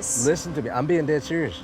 this. Listen to me. I'm being dead serious.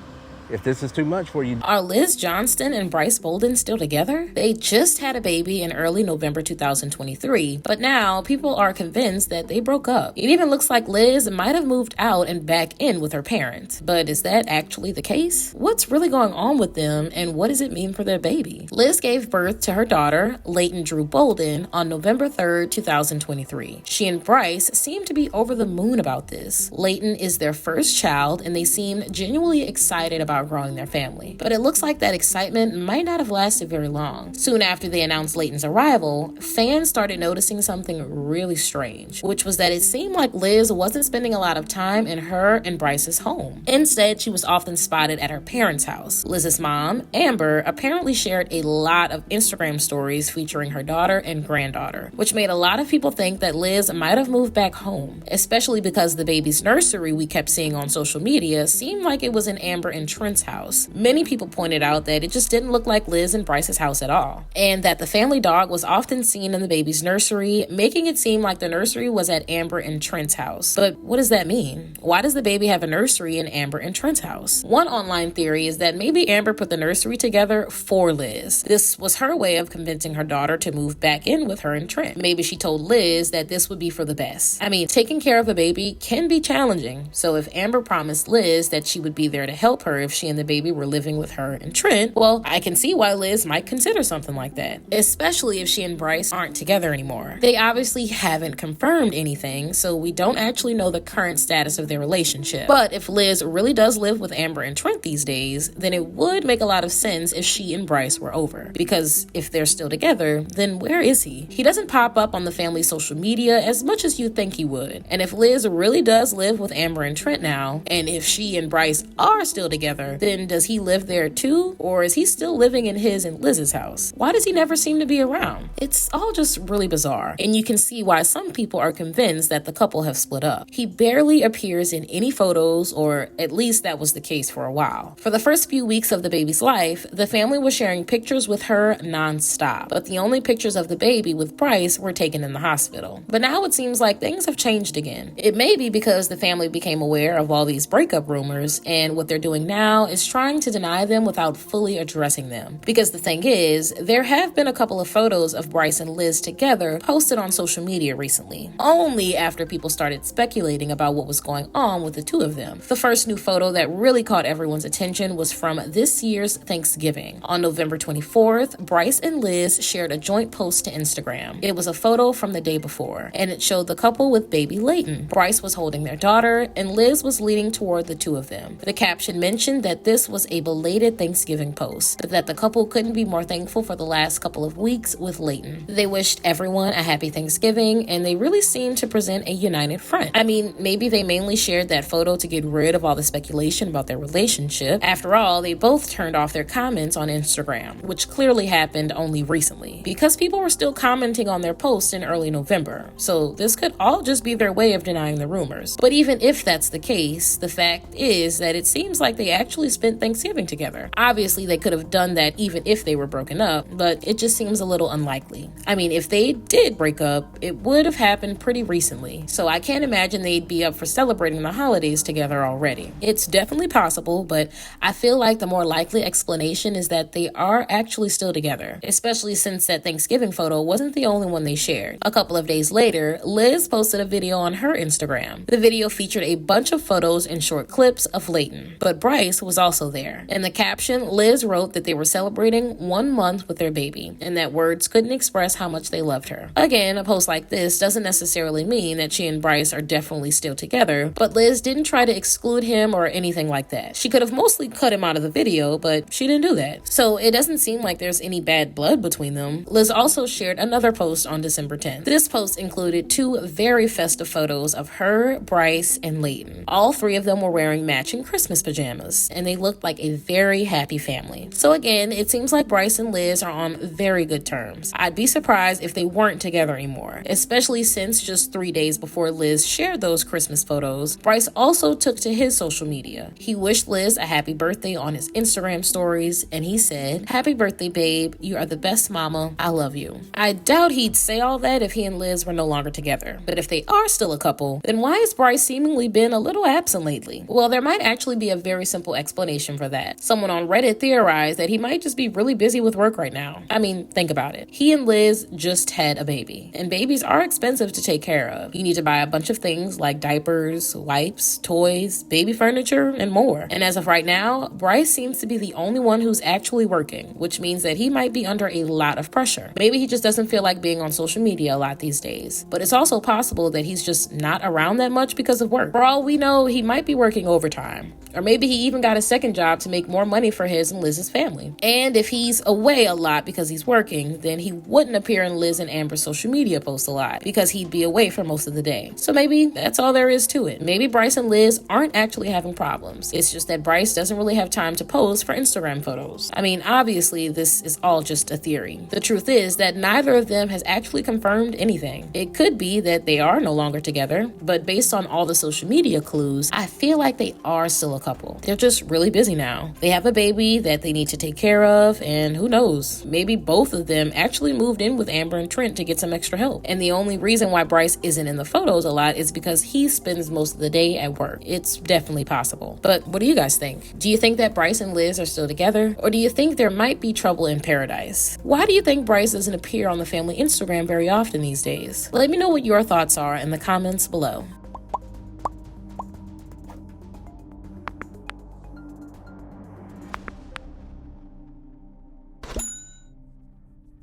If this is too much for you. Are Liz Johnston and Brice Bolden still together? They just had a baby in early November 2023, but now people are convinced that they broke up. It even looks like Liz might have moved out and back in with her parents. But is that actually the case? What's really going on with them, and what does it mean for their baby? Liz gave birth to her daughter, Leighton Drew Bolden, on November 3rd, 2023. She and Brice seem to be over the moon about this. Leighton is their first child, and they seem genuinely excited about growing their family. But it looks like that excitement might not have lasted very long. Soon after they announced Leighton's arrival, fans started noticing something really strange, which was that it seemed like Liz wasn't spending a lot of time in her and Brice's home. Instead, she was often spotted at her parents' house. Liz's mom, Amber, apparently shared a lot of Instagram stories featuring her daughter and granddaughter, which made a lot of people think that Liz might have moved back home, especially because the baby's nursery we kept seeing on social media seemed like it was in Amber and Trent's house. Many people pointed out that it just didn't look like Liz and Brice's house at all, and that the family dog was often seen in the baby's nursery, making it seem like the nursery was at Amber and Trent's house. But what does that mean? Why does the baby have a nursery in Amber and Trent's house? One online theory is that maybe Amber put the nursery together for Liz. This was her way of convincing her daughter to move back in with her and Trent. Maybe she told Liz that this would be for the best. I mean, taking care of a baby can be challenging, so if Amber promised Liz that she would be there to help her if she and the baby were living with her and Trent, well, I can see why Liz might consider something like that, especially if she and Brice aren't together anymore. They obviously haven't confirmed anything, so we don't actually know the current status of their relationship. But if Liz really does live with Amber and Trent these days, then it would make a lot of sense if she and Brice were over. Because if they're still together, then where is he? He doesn't pop up on the family's social media as much as you'd think he would. And if Liz really does live with Amber and Trent now, and if she and Brice are still together, then does he live there too? Or is he still living in his and Liz's house? Why does he never seem to be around? It's all just really bizarre. And you can see why some people are convinced that the couple have split up. He barely appears in any photos, or at least that was the case for a while. For the first few weeks of the baby's life, the family was sharing pictures with her non-stop. But the only pictures of the baby with Brice were taken in the hospital. But now it seems like things have changed again. It may be because the family became aware of all these breakup rumors, and what they're doing now is trying to deny them without fully addressing them. Because the thing is, there have been a couple of photos of Brice and Liz together posted on social media recently, only after people started speculating about what was going on with the two of them. The first new photo that really caught everyone's attention was from this year's Thanksgiving. On November 24th, Brice and Liz shared a joint post to Instagram. It was a photo from the day before, and it showed the couple with baby Leighton. Brice was holding their daughter, and Liz was leaning toward the two of them. The caption mentioned that this was a belated Thanksgiving post, but that the couple couldn't be more thankful for the last couple of weeks with Leighton. They wished everyone a happy Thanksgiving, and they really seemed to present a united front. I mean, maybe they mainly shared that photo to get rid of all the speculation about their relationship. After all, they both turned off their comments on Instagram, which clearly happened only recently, because people were still commenting on their posts in early November. So this could all just be their way of denying the rumors. But even if that's the case, the fact is that it seems like they actually spent Thanksgiving together. Obviously, they could have done that even if they were broken up, but it just seems a little unlikely. I mean, if they did break up, it would have happened pretty recently, so I can't imagine they'd be up for celebrating the holidays together already. It's definitely possible, but I feel like the more likely explanation is that they are actually still together, especially since that Thanksgiving photo wasn't the only one they shared. A couple of days later, Liz posted a video on her Instagram. The video featured a bunch of photos and short clips of Leighton, but Brice was also there. In the caption, Liz wrote that they were celebrating 1 month with their baby, and that words couldn't express how much they loved her. Again, a post like this doesn't necessarily mean that she and Brice are definitely still together, but Liz didn't try to exclude him or anything like that. She could have mostly cut him out of the video, but she didn't do that. So it doesn't seem like there's any bad blood between them. Liz also shared another post on December 10th. This post included 2 very festive photos of her, Brice, and Leighton. All 3 of them were wearing matching Christmas pajamas. and they looked like a very happy family. So again, it seems like Brice and Liz are on very good terms. I'd be surprised if they weren't together anymore, especially since just 3 days before Liz shared those Christmas photos, Brice also took to his social media. He wished Liz a happy birthday on his Instagram stories, and he said, "Happy birthday, babe. You are the best mama. I love you." I doubt he'd say all that if he and Liz were no longer together. But if they are still a couple, then why has Brice seemingly been a little absent lately? Well, there might actually be a very simple explanation for that. Someone on Reddit theorized that he might just be really busy with work right now. I mean, think about it. He and Liz just had a baby, and babies are expensive to take care of. You need to buy a bunch of things like diapers, wipes, toys, baby furniture, and more. And as of right now, Brice seems to be the only one who's actually working, which means that he might be under a lot of pressure. Maybe he just doesn't feel like being on social media a lot these days. But it's also possible that he's just not around that much because of work. For all we know, he might be working overtime. Or maybe he even got a second job to make more money for his and Liz's family. And if he's away a lot because he's working, then he wouldn't appear in Liz and Amber's social media posts a lot because he'd be away for most of the day. So maybe that's all there is to it. Maybe Brice and Liz aren't actually having problems. It's just that Brice doesn't really have time to pose for Instagram photos. I mean, obviously, this is all just a theory. The truth is that neither of them has actually confirmed anything. It could be that they are no longer together, but based on all the social media clues, I feel like they are still a couple. They're just really busy now. They have a baby that they need to take care of, and who knows, maybe both of them actually moved in with Amber and Trent to get some extra help. And the only reason why Brice isn't in the photos a lot is because he spends most of the day at work. It's definitely possible. But what do you guys think? Do you think that Brice and Liz are still together? Or do you think there might be trouble in paradise? Why do you think Brice doesn't appear on the family Instagram very often these days? Let me know what your thoughts are in the comments below.